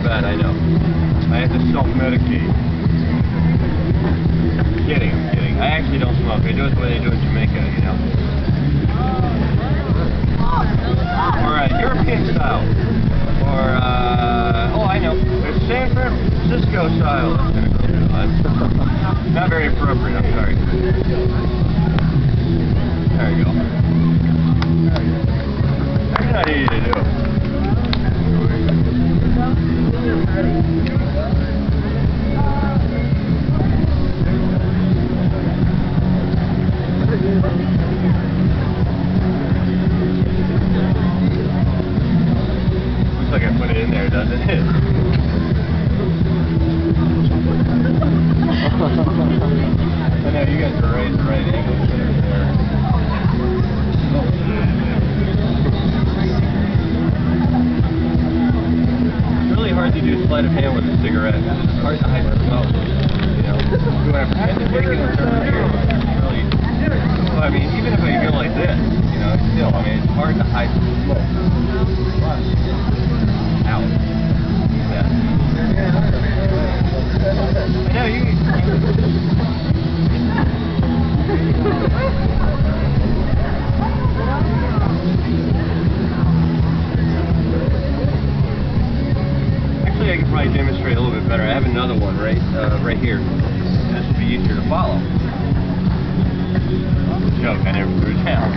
bad, I know. I have to self-medicate. Kidding, I'm kidding. I actually don't smoke. I do it the way they do in Jamaica, you know. Or European style. Or, oh, I know. There's San Francisco style. Not very appropriate, I'm sorry. There you go. That's not easy to do. Looks like I put it in there, doesn't it? I know you guys are right at the right angle there. It's really hard to do sleight of hand with a cigarette. It's hard to hide the smoke. You know, you want to pretend to take it and turn it here. Really, well, I mean, even if I go like this, you know, still, I mean, it's hard to hide the smoke. Ow. Yeah. I know you. Actually, I can probably demonstrate a little bit better. I have another one right here. This will be easier to follow. Joke, I never threw it down.